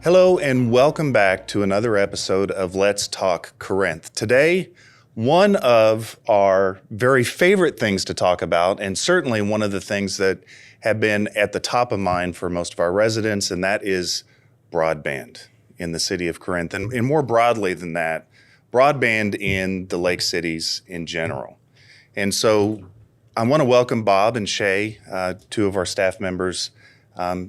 Hello and welcome back to another episode of Let's Talk Corinth. Today, one of our very favorite things to talk about, and certainly one of the things that have been at the top of mind for most of our residents, and that is broadband in the City of Corinth, and more broadly than that, broadband in the Lake Cities in general. And so I want to welcome Bob and Shea, two of our staff members.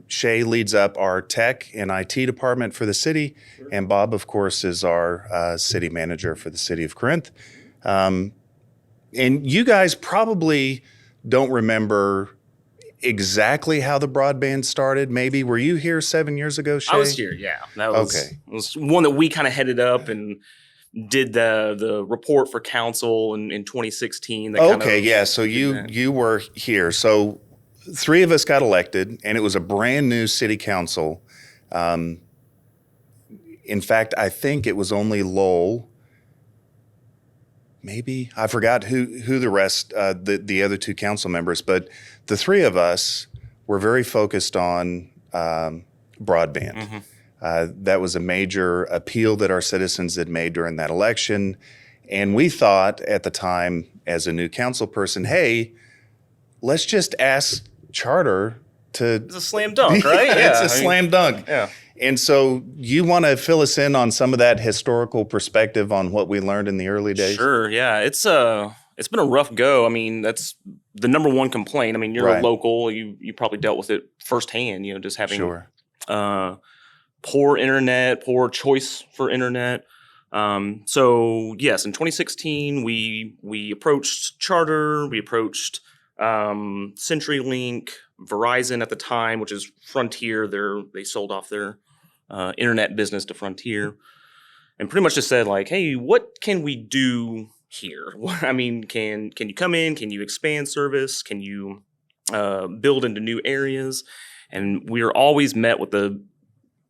Shea leads up our tech and IT department for the city, and Bob, of course, is our city manager for the City of Corinth. And you guys probably don't remember exactly how the broadband started. Maybe were you here 7 years ago, Shea? I was here, yeah. That was, okay. It was one that we kind of headed up and did the report for council in 2016. So you were here. So three of us got elected, and it was a brand new city council. In fact, I think it was only Lowell. Maybe I forgot who the rest, the other two council members, but the three of us were very focused on broadband. Mm-hmm. That was a major appeal that our citizens had made during that election, and we thought at the time, as a new council person, hey, let's just ask Charter to. It's a slam dunk, right? It's a slam dunk. Yeah. And so you want to fill us in on some of that historical perspective on what we learned in the early days? Sure, yeah. It's been a rough go. I mean, that's the number one complaint. I mean, you're right. a local. You probably dealt with it firsthand, just having sure. Poor internet, poor choice for internet. So, yes, in 2016, we approached Charter. We approached CenturyLink, Verizon at the time, which is Frontier. They sold off their internet business to Frontier, and pretty much just said like, "Hey, what can we do here? I mean, can you come in? Can you expand service? Can you build into new areas?" And we are always met with the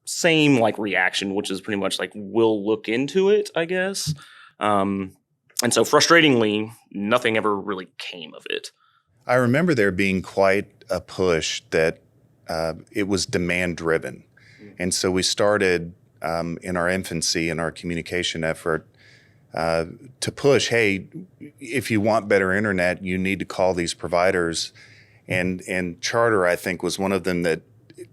same like reaction, which is pretty much like, "We'll look into it," I guess. And so, frustratingly, nothing ever really came of it. I remember there being quite a push that it was demand driven. And so we started in our infancy in our communication effort to push, hey, if you want better internet, you need to call these providers. And Charter, I think, was one of them that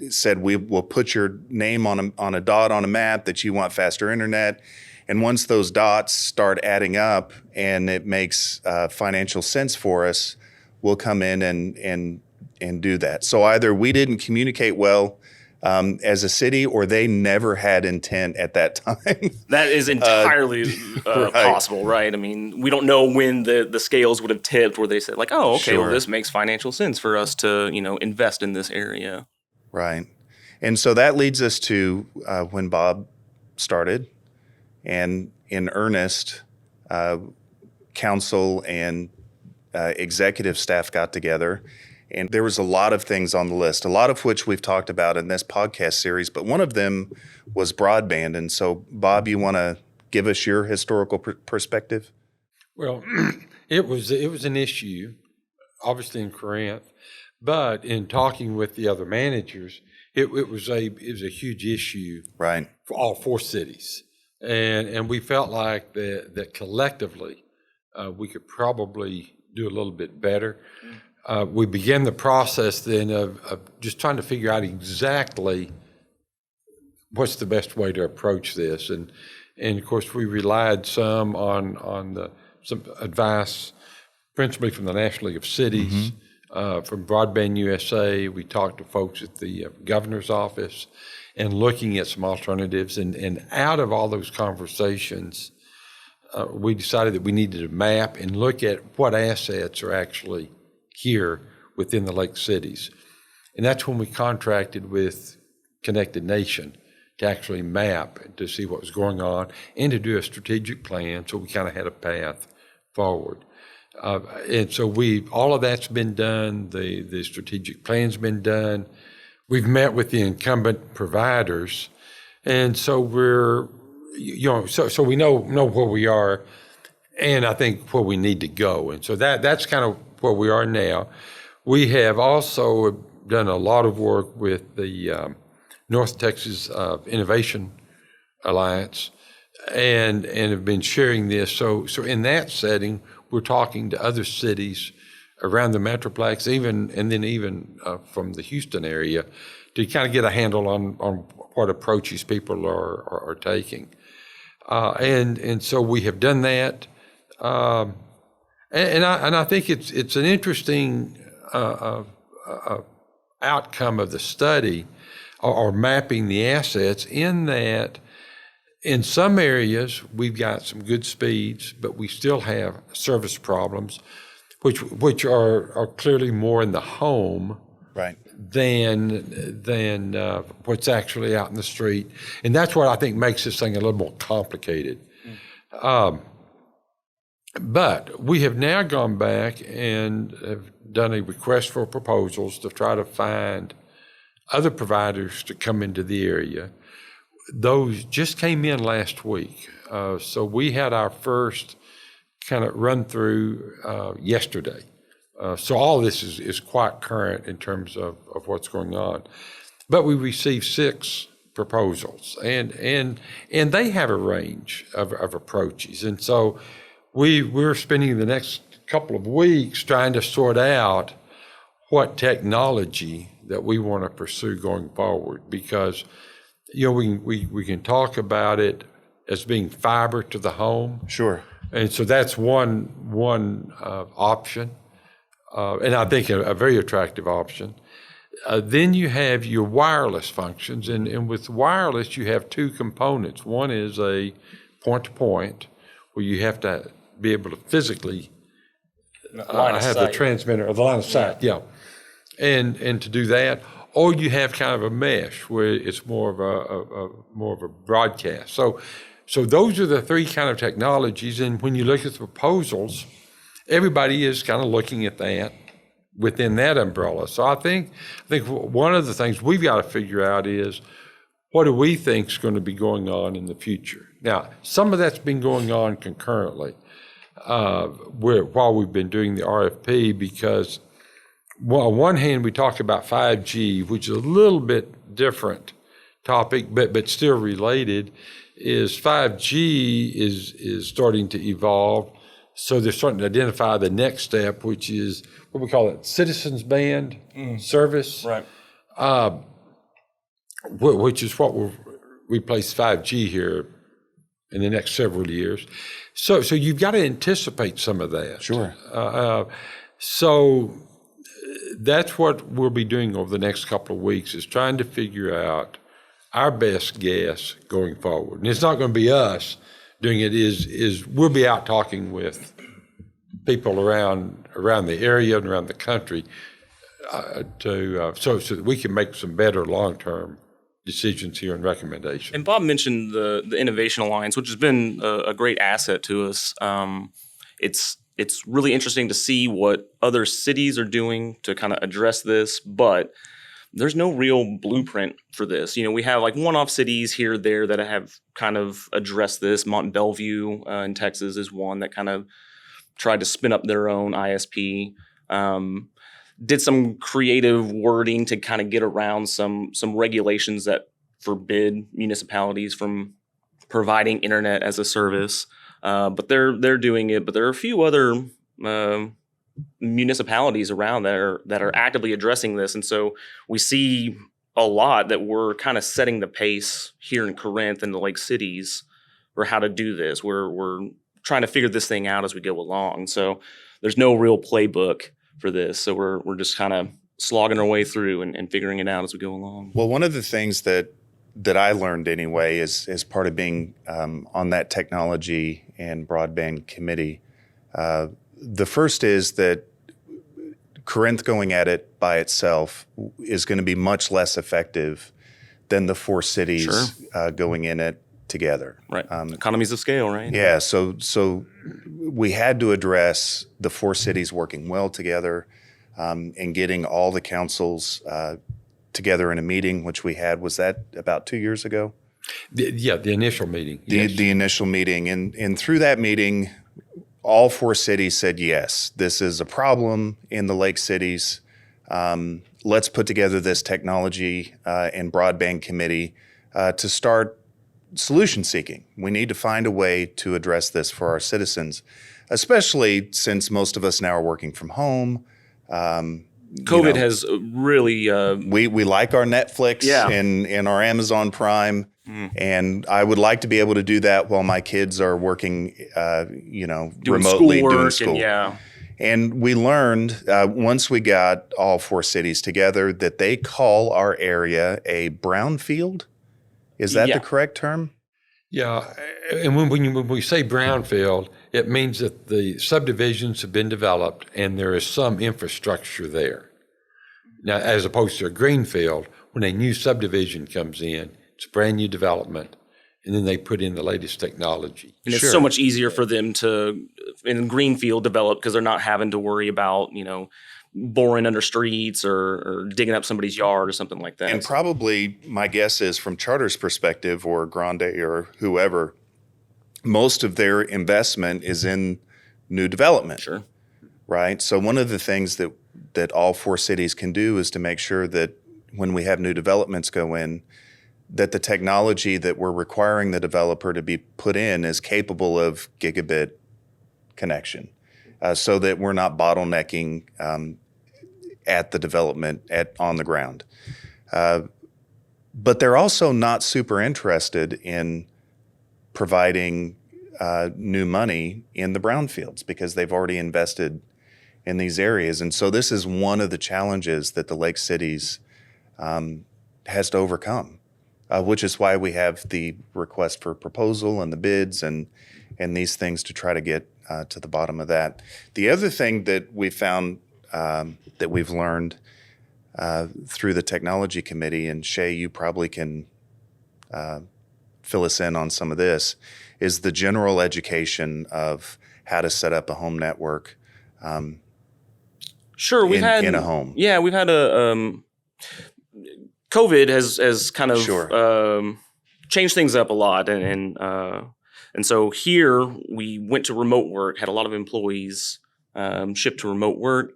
said, we will put your name on a dot on a map that you want faster internet. And once those dots start adding up and it makes financial sense for us, we'll come in and do that. So either we didn't communicate well as a city, or they never had intent at that time. That is entirely right. possible, right? I mean, we don't know when the scales would have tipped where they said like, oh, okay, sure. Well, this makes financial sense for us to, invest in this area. Right. And so that leads us to when Bob started, and in earnest, council and executive staff got together, and there was a lot of things on the list, a lot of which we've talked about in this podcast series, but one of them was broadband. And so, Bob, you want to give us your historical perspective? Well, it was an issue, obviously in Corinth, but in talking with the other managers, it was a huge issue, right, for all four cities, and we felt like that collectively we could probably do a little bit better. We began the process then of just trying to figure out exactly what's the best way to approach this, and of course we relied some on some advice, principally from the National League of Cities, from Broadband USA. We talked to folks at the governor's office, and looking at some alternatives, and out of all those conversations, we decided that we needed to map and look at what assets are actually here within the Lake Cities. And that's when we contracted with Connected Nation to actually map to see what was going on and to do a strategic plan, so we kind of had a path forward. And so all of that's been done. The strategic plan's been done. We've met with the incumbent providers, and so we're, so we know where we are, and I think where we need to go. And so that's kind of where we are now. We have also done a lot of work with the North Texas Innovation Alliance, and have been sharing this. So in that setting, we're talking to other cities around the Metroplex, even from the Houston area, to kind of get a handle on what approaches people are taking. And so we have done that. And I think it's an interesting outcome of the study, or mapping the assets, in that in some areas we've got some good speeds, but we still have service problems, which are clearly more in the home, Right. than what's actually out in the street. And that's what I think makes this thing a little more complicated. But we have now gone back and have done a request for proposals to try to find other providers to come into the area. Those just came in last week. So we had our first kind of run through yesterday. So all this is quite current in terms of what's going on. But we received 6 proposals, and they have a range of approaches. And so we're spending the next couple of weeks trying to sort out what technology that we want to pursue going forward, because we can talk about it as being fiber to the home. Sure. And so that's one option, and I think a very attractive option. Then you have your wireless functions, and with wireless you have 2 components. One is a point-to-point, where you have to be able to physically have the transmitter, or the line of sight, and to do that. Or you have kind of a mesh where it's more of a broadcast. So those are the 3 kind of technologies. And when you look at the proposals, everybody is kind of looking at that within that umbrella. So I think one of the things we've got to figure out is, what do we think is going to be going on in the future? Now, some of that's been going on concurrently while we've been doing the RFP, because on one hand, we talk about 5G, which is a little bit different topic, but still related. Is 5G is starting to evolve, so they're starting to identify the next step, which is what we call it, citizens band service, Right. Which is what will replace 5G here in the next several years. So you've got to anticipate some of that. Sure. So that's what we'll be doing over the next couple of weeks, is trying to figure out our best guess going forward. And it's not going to be us doing it, is we'll be out talking with people around the area and around the country so that we can make some better long-term decisions here and recommendations. And Bob mentioned the Innovation Alliance, which has been a great asset to us. It's really interesting to see what other cities are doing to kind of address this, but there's no real blueprint for this. We have like one-off cities here or there that have kind of addressed this. Mont Bellevue in Texas is one that kind of tried to spin up their own ISP. Did some creative wording to kind of get around some regulations that forbid municipalities from providing internet as a service. But they're doing it. But there are a few other municipalities around that are actively addressing this, and so we see a lot that we're kind of setting the pace here in Corinth and the Lake cities for how to do this. We're trying to figure this thing out as we go along. So there's no real playbook for this. So we're just kind of slogging our way through and figuring it out as we go along. Well, one of the things that I learned anyway is part of being on that technology and broadband committee. The first is that Corinth going at it by itself is going to be much less effective than the 4 cities going in it together. Right. Economies of scale, right? Yeah. So we had to address the 4 cities working well together and getting all the councils together in a meeting, which we had. Was that about 2 years ago? The initial meeting. The initial meeting. And through that meeting, all 4 cities said, yes, this is a problem in the lake cities. let's put together this technology and broadband committee to start solution seeking. We need to find a way to address this for our citizens, especially since most of us now are working from home. COVID has really we like our Netflix Yeah. and our Amazon Prime, and I would like to be able to do that while my kids are working, remotely doing schoolwork school. and yeah. And we learned once we got all 4 cities together that they call our area a brownfield. Is that Yeah. the correct term? Yeah, and when we say brownfield, it means that the subdivisions have been developed and there is some infrastructure there. Now, as opposed to a greenfield, when a new subdivision comes in, it's a brand new development, and then they put in the latest technology. And it's so much easier for them to, in greenfield, develop because they're not having to worry about, boring under streets or digging up somebody's yard or something like that. And probably my guess is from Charter's perspective or Grande or whoever, most of their investment is in new development. Sure. Right? So one of the things that all 4 cities can do is to make sure that when we have new developments go in, that the technology that we're requiring the developer to be put in is capable of gigabit connection, so that we're not bottlenecking at the development on the ground. But they're also not super interested in providing new money in the brownfields because they've already invested in these areas. And so this is one of the challenges that the Lake Cities has to overcome, which is why we have the request for proposal and the bids and these things to try to get to the bottom of that. The other thing that we found that we've learned through the technology committee, and Shea, you probably can fill us in on some of this, is the general education of how to set up a home network. Sure, we've had in a home. Yeah, we've had COVID has kind of Sure. Changed things up a lot, and so here we went to remote work. Had a lot of employees shipped to remote work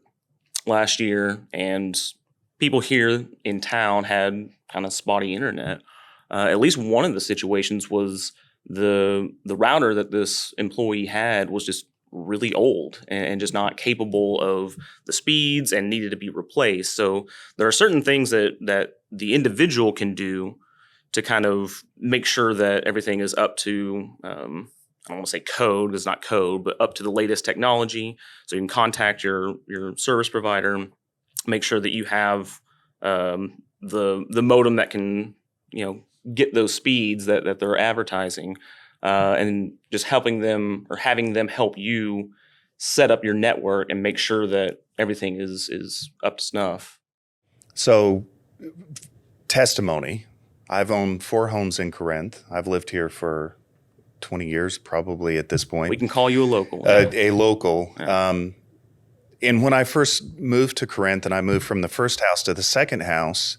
last year, and people here in town had kind of spotty internet. At least one of the situations was the router that this employee had was just really old and just not capable of the speeds and needed to be replaced. So there are certain things that the individual can do to kind of make sure that everything is up to, I don't want to say code, it's not code, but up to the latest technology. So you can contact your service provider, make sure that you have the modem that can, get those speeds that they're advertising. And just helping them or having them help you set up your network and make sure that everything is up to snuff. So, testimony. I've owned 4 homes in Corinth. I've lived here for 20 years, probably at this point. We can call you a local. A local. Yeah. And when I first moved to Corinth and I moved from the first house to the second house,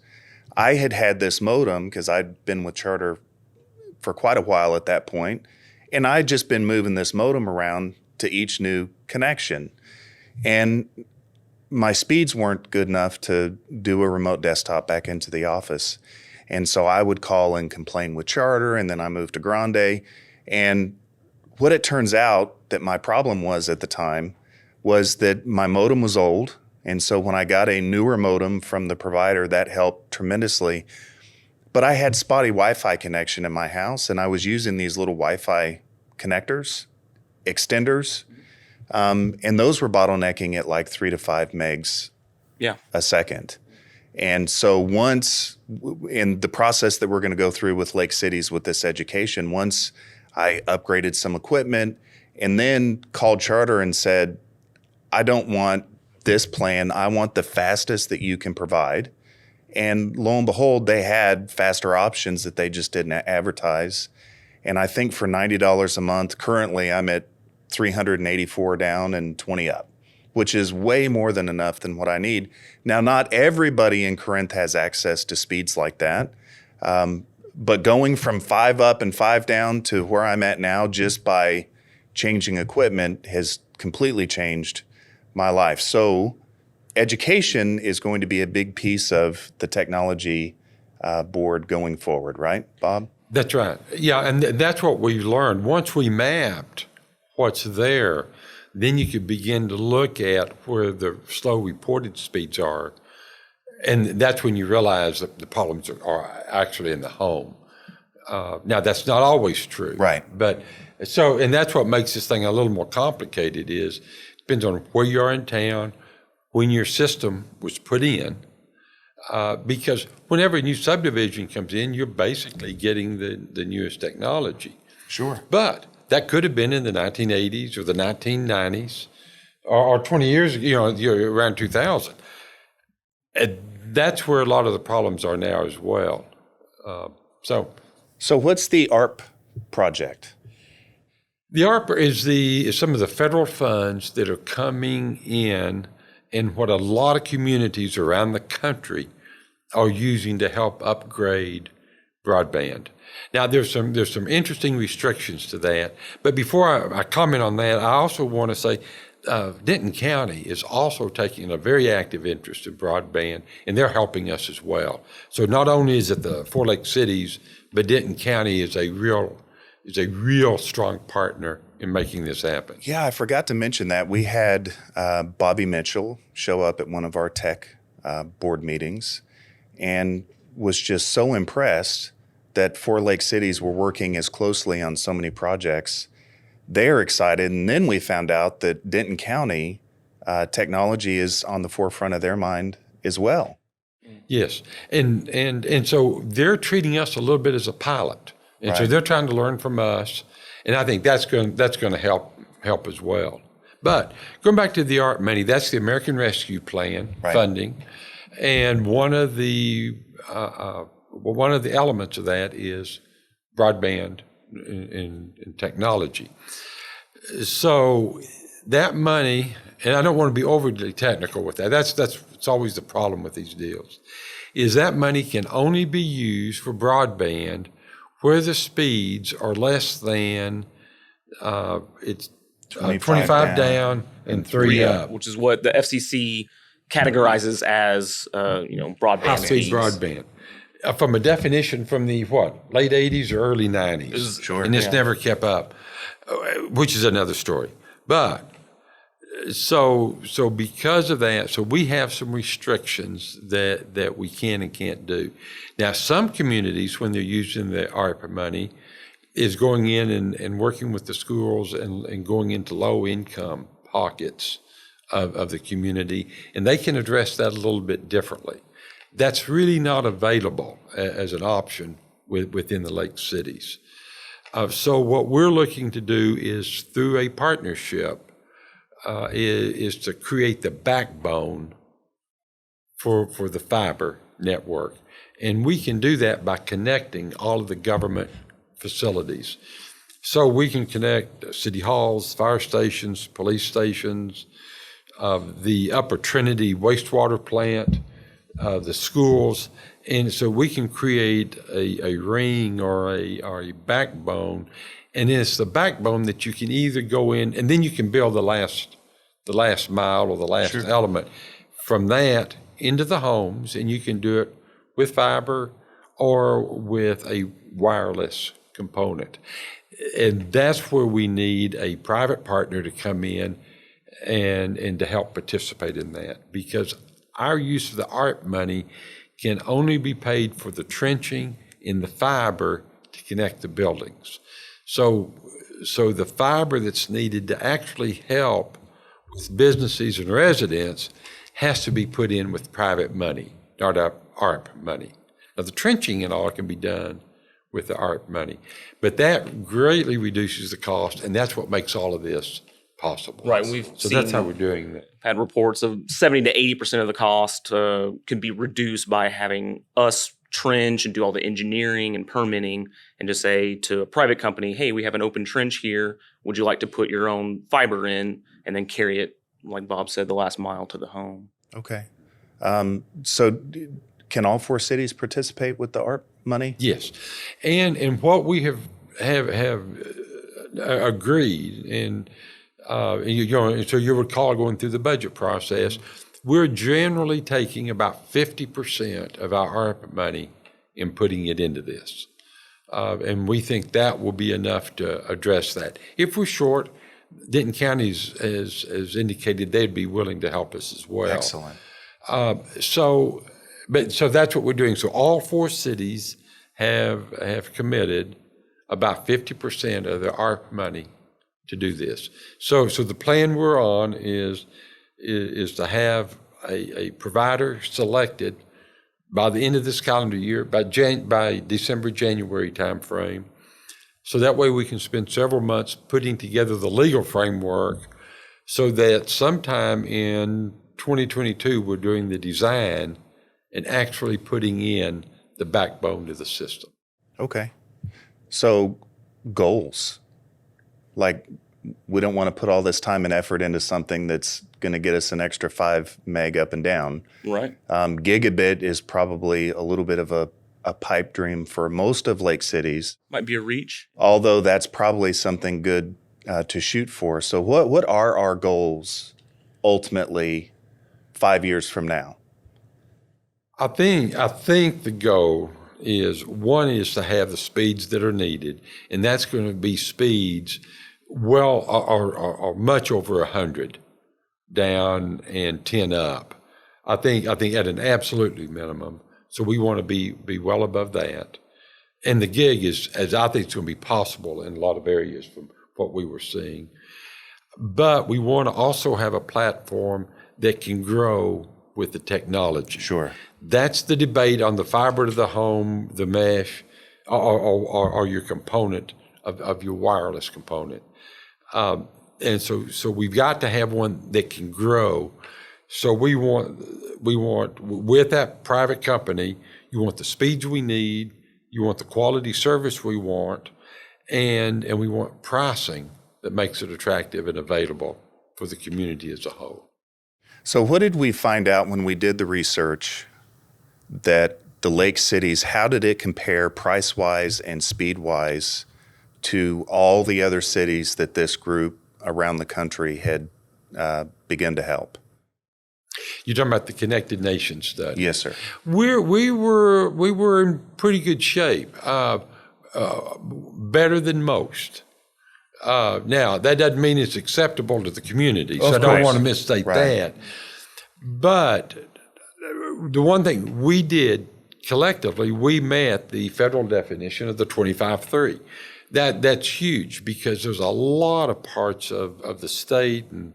I had this modem because I'd been with Charter for quite a while at that point, and I'd just been moving this modem around to each new connection. And my speeds weren't good enough to do a remote desktop back into the office. And so I would call and complain with Charter, and then I moved to Grande. And what it turns out that my problem was at the time was that my modem was old. And so when I got a newer modem from the provider, that helped tremendously. But I had spotty Wi-Fi connection in my house, and I was using these little Wi-Fi connectors, extenders, and those were bottlenecking at like 3 to 5 megs a second. And so once, in the process that we're going to go through with Lake Cities with this education, once I upgraded some equipment and then called Charter and said, I don't want this plan. I want the fastest that you can provide. And lo and behold, they had faster options that they just didn't advertise. And I think for $90 a month, currently I'm at 384 down and 20 up, which is way more than enough than what I need. Now, not everybody in Corinth has access to speeds like that. But going from 5 up and 5 down to where I'm at now just by changing equipment has completely changed my life. So education is going to be a big piece of the technology board going forward, right, Bob? That's right. Yeah, and that's what we learned. Once we mapped what's there, then you could begin to look at where the slow reported speeds are. And that's when you realize that the problems are actually in the home. Now, that's not always true. Right. But and that's what makes this thing a little more complicated is, depends on where you are in town, when your system was put in, because whenever a new subdivision comes in, you're basically getting the newest technology. Sure. But that could have been in the 1980s or the 1990s or 20 years ago, around 2000. And that's where a lot of the problems are now as well. So what's the ARP project? The ARP is some of the federal funds that are coming in and what a lot of communities around the country are using to help upgrade broadband. Now, there's some interesting restrictions to that. But before I comment on that, I also want to say Denton County is also taking a very active interest in broadband, and they're helping us as well. So not only is it the Four Lake cities, but Denton County is a real strong partner in making this happen. Yeah, I forgot to mention that. We had Bobby Mitchell show up at one of our tech board meetings and was just so impressed that Four Lake cities were working as closely on so many projects. They're excited. And then we found out that Denton County technology is on the forefront of their mind as well. Yes. And so they're treating us a little bit as a pilot. And so they're trying to learn from us. And I think that's going to help as well. But going back to the ARP money, that's the American Rescue Plan funding. And one of the elements of that is broadband and technology. So that money, and I don't want to be overly technical with that. It's always the problem with these deals, is that money can only be used for broadband where the speeds are less than 25 down and 3 up, which is what the FCC categorizes as broadband high-speed speeds. broadband. From a definition from the late 80s or early 90s. Sure. And it's never kept up, which is another story. But so because of that, so we have some restrictions that we can and can't do. Now, some communities, when they're using the ARPA money, is going in and working with the schools and going into low-income pockets of the community, and they can address that a little bit differently. That's really not available as an option within the lake cities. So what we're looking to do is through a partnership is to create the backbone for the fiber network. And we can do that by connecting all of the government facilities. So we can connect city halls, fire stations, police stations, the Upper Trinity wastewater plant, the schools, and so we can create a ring or a backbone, and it's the backbone that you can either go in, and then you can build the last mile or the last element from that into the homes, and you can do it with fiber or with a wireless component. And that's where we need a private partner to come in and to help participate in that, because our use of the ARP money can only be paid for the trenching in the fiber to connect the buildings. So the fiber that's needed to actually help with businesses and residents has to be put in with private money, not ARP money. Now, the trenching and all can be done with the ARP money, but that greatly reduces the cost, and that's what makes all of this possible. Right. So that's how we're doing that. Had reports of 70 to 80% of the cost could be reduced by having us trench and do all the engineering and permitting and just say to a private company, hey, we have an open trench here. Would you like to put your own fiber in and then carry it, like Bob said, the last mile to the home? Okay. So can all four cities participate with the ARP money? Yes. And what we have agreed, and so you recall going through the budget process, we're generally taking about 50% of our ARP money and putting it into this. And we think that will be enough to address that. If we're short, Denton County has indicated they'd be willing to help us as well. Excellent. So that's what we're doing. So all 4 cities have committed about 50% of their ARP money to do this. So the plan we're on is to have a provider selected by the end of this calendar year, by December, January timeframe. So that way we can spend several months putting together the legal framework so that sometime in 2022, we're doing the design and actually putting in the backbone to the system. Okay. So goals, like we don't want to put all this time and effort into something that's going to get us an extra 5 meg up and down. Right. Gigabit is probably a little bit of a pipe dream for most of Lake cities, Might be a reach. although that's probably something good to shoot for. So what are our goals ultimately 5 years from now? I think the goal is, one is to have the speeds that are needed, and that's going to be speeds or much over 100 down and 10 up. I think at an absolutely minimum. So we want to be well above that. And the gig as I think it's going to be possible in a lot of areas from what we were seeing. But we want to also have a platform that can grow with the technology. Sure. That's the debate on the fiber to the home, the mesh, or your component of your wireless component. And so we've got to have one that can grow. So we want with that private company, you want the speeds we need, you want the quality service we want, and we want pricing that makes it attractive and available for the community as a whole. So what did we find out when we did the research that the Lake cities, how did it compare price-wise and speed-wise to all the other cities that this group around the country had begun to help? You're talking about the Connected Nations study? Yes, sir. We were in pretty good shape, better than most. Now, that doesn't mean it's acceptable to the community, so I don't want to misstate that. But the one thing we did collectively, we met the federal definition of the 25-3. That's huge because there's a lot of parts of the state and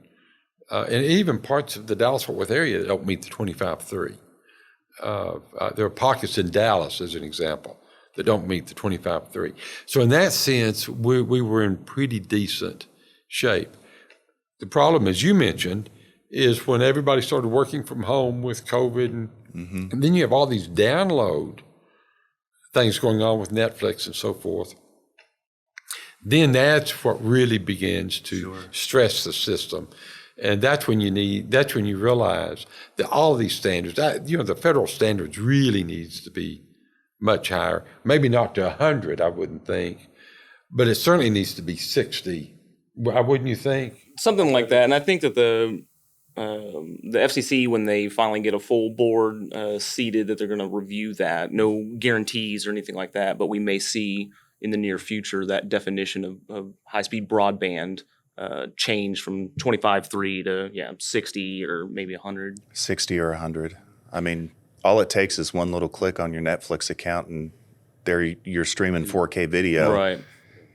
even parts of the Dallas-Fort Worth area that don't meet the 25-3. There are pockets in Dallas, as an example, that don't meet the 25-3. So in that sense, we were in pretty decent shape. The problem, as you mentioned, is when everybody started working from home with COVID, and then you have all these download things going on with Netflix and so forth, then that's what really begins to stress the system. And that's when you realize that all these standards, the federal standards really needs to be much higher. Maybe not to 100, I wouldn't think, but it certainly needs to be 60. Wouldn't you think? Something like that. And I think that the FCC, when they finally get a full board seated, that they're going to review that. No guarantees or anything like that, but we may see in the near future that definition of high-speed broadband change from 25-3 to 60 or maybe 100. 60 or 100. I mean, all it takes is one little click on your Netflix account and there you're streaming 4K video. Right.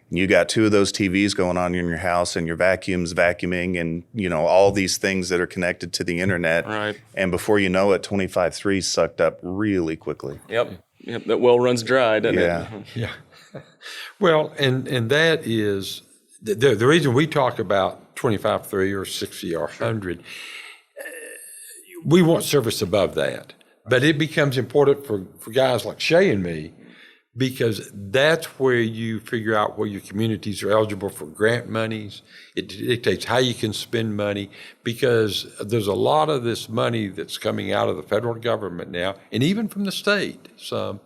You got 2 of those TVs going on in your house and your vacuum's vacuuming and, all these things that are connected to the internet. Right. And before you know it, 25-3 sucked up really quickly. Yep. That well runs dry, doesn't it? Yeah. Well, and that is the reason we talk about 25-3 or 60 or 100. We want service above that, but it becomes important for guys like Shea and me, because that's where you figure out where your communities are eligible for grant monies. It dictates how you can spend money, because there's a lot of this money that's coming out of the federal government now, and even from the state, some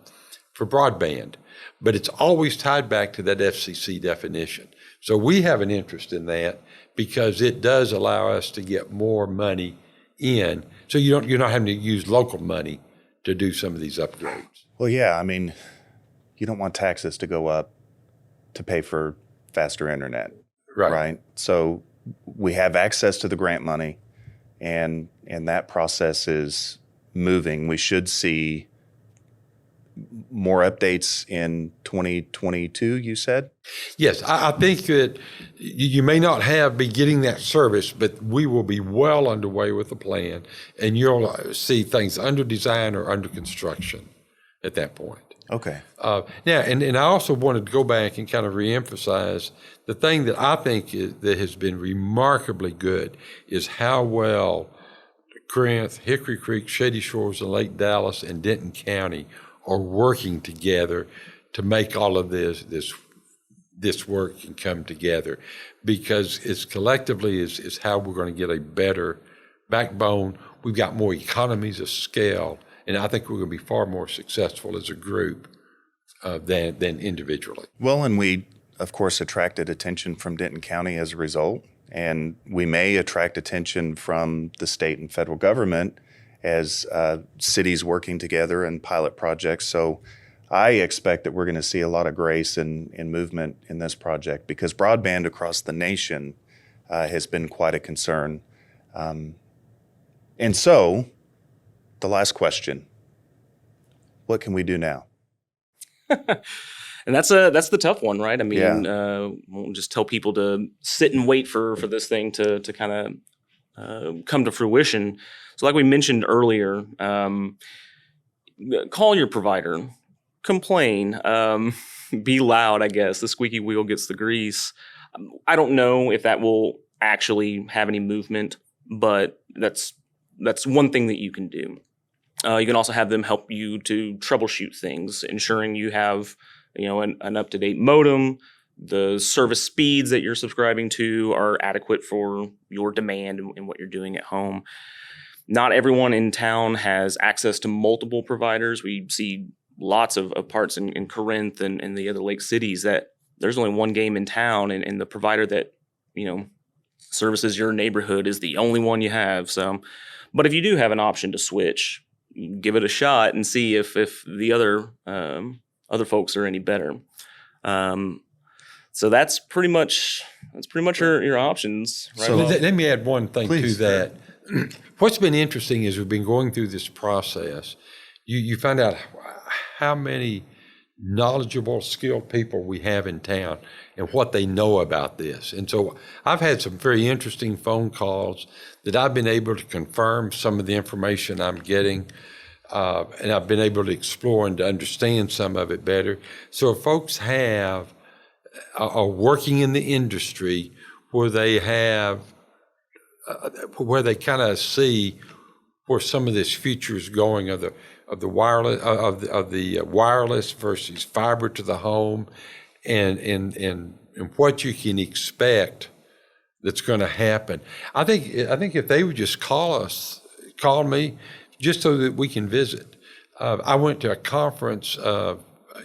for broadband, but it's always tied back to that FCC definition. So we have an interest in that because it does allow us to get more money in, so you're not having to use local money to do some of these upgrades. Well, yeah, I mean, you don't want taxes to go up to pay for faster internet, right? So we have access to the grant money, and that process is moving. We should see more updates in 2022, you said? Yes, I think that you may not be getting that service, but we will be well underway with the plan, and you'll see things under design or under construction at that point. Okay. Now, and I also wanted to go back and kind of reemphasize the thing that I think that has been remarkably good is how well Corinth, Hickory Creek, Shady Shores, and Lake Dallas, and Denton County are working together to make all of this work and come together, because it's collectively is how we're going to get a better backbone. We've got more economies of scale, and I think we're going to be far more successful as a group than individually. Well, and we, of course, attracted attention from Denton County as a result, and we may attract attention from the state and federal government as cities working together in pilot projects. So I expect that we're going to see a lot of grace and movement in this project, because broadband across the nation has been quite a concern. And so the last question, what can we do now? And that's the tough one, right? I mean, won't just tell people to sit and wait for this thing to kind of come to fruition. So like we mentioned earlier, call your provider, complain, be loud, I guess. The squeaky wheel gets the grease. I don't know if that will actually have any movement, but that's one thing that you can do. You can also have them help you to troubleshoot things, ensuring you have an up-to-date modem, the service speeds that you're subscribing to are adequate for your demand and what you're doing at home. Not everyone in town has access to multiple providers. We see lots of parts in Corinth and the other lake cities that there's only one game in town, and the provider that services your neighborhood is the only one you have. So, but if you do have an option to switch, give it a shot and see if the other folks are any better. So that's pretty much your options. Right? So let me add one thing Please, to that. What's been interesting is we've been going through this process. You find out how many knowledgeable, skilled people we have in town and what they know about this. And so I've had some very interesting phone calls that I've been able to confirm some of the information I'm getting, and I've been able to explore and to understand some of it better. So if folks are working in the industry where they have where they kind of see where some of this future is going of the wireless versus fiber to the home, and what you can expect that's going to happen. I think if they would just call me, just so that we can visit. I went to a conference, a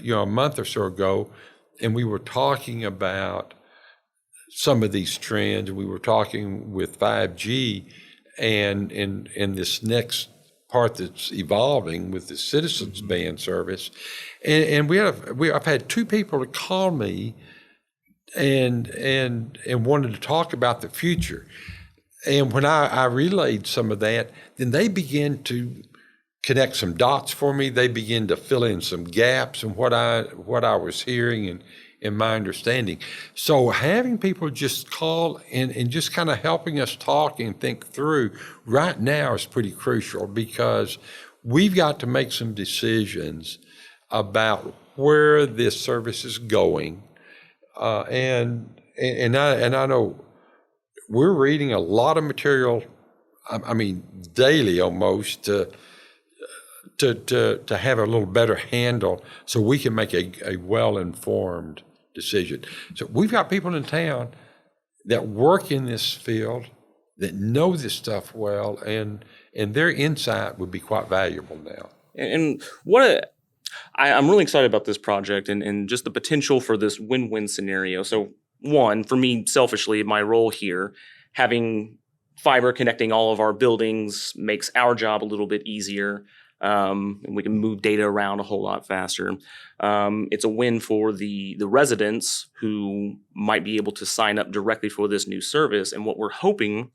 month or so ago, and we were talking about some of these trends. We were talking with 5G and this next part that's evolving with the citizens band service. And I've had two people to call me and wanted to talk about the future. And when I relayed some of that, then they began to connect some dots for me. They began to fill in some gaps in what I was hearing and in my understanding. So having people just call and just kind of helping us talk and think through right now is pretty crucial, because we've got to make some decisions about where this service is going. And I know we're reading a lot of material, I mean, daily almost, to have a little better handle so we can make a well-informed decision. So we've got people in town that work in this field, that know this stuff well, and their insight would be quite valuable now. And I'm really excited about this project and just the potential for this win-win scenario. So one, for me, selfishly, my role here, having fiber connecting all of our buildings makes our job a little bit easier. And we can move data around a whole lot faster. It's a win for the residents who might be able to sign up directly for this new service. And what we're hoping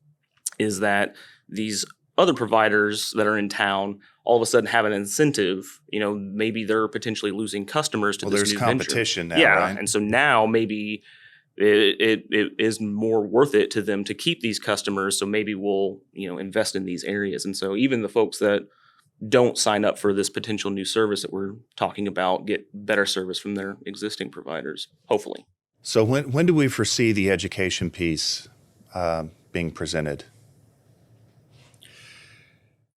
is that these other providers that are in town all of a sudden have an incentive. Maybe they're potentially losing customers to this there's new competition venture. now, right? And so now maybe it is more worth it to them to keep these customers. So maybe we'll invest in these areas. And so even the folks that don't sign up for this potential new service that we're talking about get better service from their existing providers, hopefully. So when do we foresee the education piece being presented?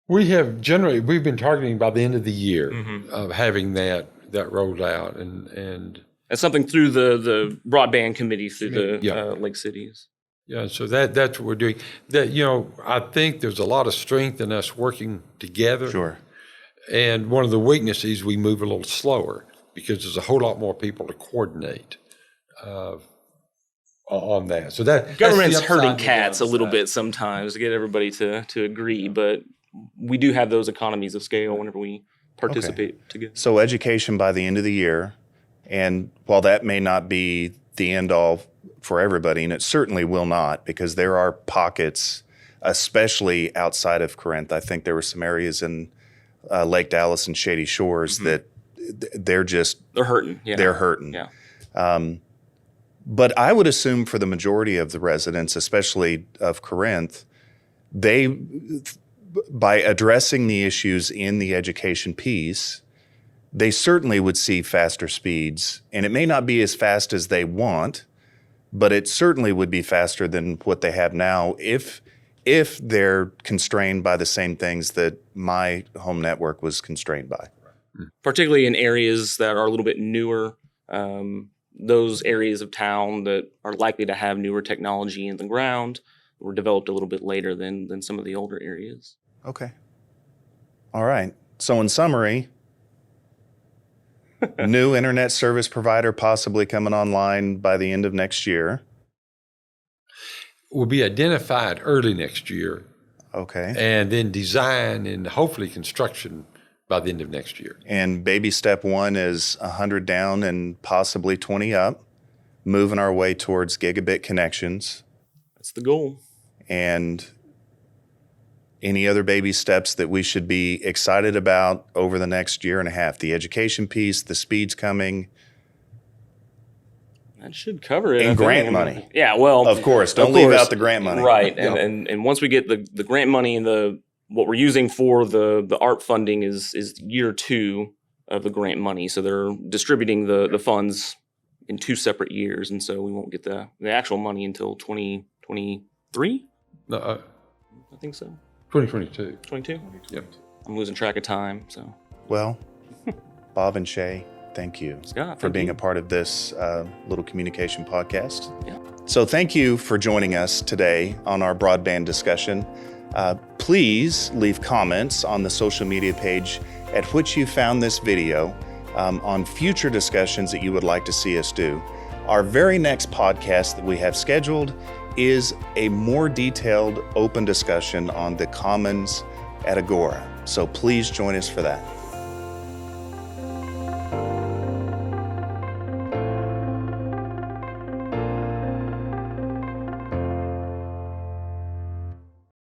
We've been targeting by the end of the year of having that rolled out, and That's something through the Broadband Committee through the Lake Cities. Yeah, so that's what we're doing. I think there's a lot of strength in us working together. Sure. And one of the weaknesses, we move a little slower because there's a whole lot more people to coordinate on that. So Government's herding cats a little bit sometimes to get everybody to agree, but we do have those economies of scale whenever we participate together. So education by the end of the year, and while that may not be the end all for everybody, and it certainly will not, because there are pockets, especially outside of Corinth. I think there were some areas in Lake Dallas and Shady Shores that they're hurting. Yeah. They're hurting. Yeah. But I would assume for the majority of the residents, especially of Corinth, by addressing the issues in the education piece, they certainly would see faster speeds. And it may not be as fast as they want, but it certainly would be faster than what they have now if they're constrained by the same things that my home network was constrained by. Particularly in areas that are a little bit newer, those areas of town that are likely to have newer technology in the ground were developed a little bit later than some of the older areas. Okay. All right. So in summary, new internet service provider possibly coming online by the end of next year. Will be identified early next year. Okay. And then design and hopefully construction by the end of next year. And baby step one is 100 down and possibly 20 up, moving our way towards gigabit connections. That's the goal. And any other baby steps that we should be excited about over the next year and a half? The education piece, the speeds coming. That should cover it. And grant money. Yeah, well. Of course. Don't leave out the grant money. Right. And once we get the grant money and what we're using for the ARP funding is year 2 of the grant money. So they're distributing the funds in 2 separate years. And so we won't get the actual money until 2023? No, I think so. 2022. 22? Yep. I'm losing track of time, so. Well, Bob and Shea, thank you Scott, for being a part of this little communication podcast. Yeah. So thank you for joining us today on our broadband discussion. Please leave comments on the social media page at which you found this video on future discussions that you would like to see us do. Our very next podcast that we have scheduled is a more detailed, open discussion on the commons at Agora. So please join us for that.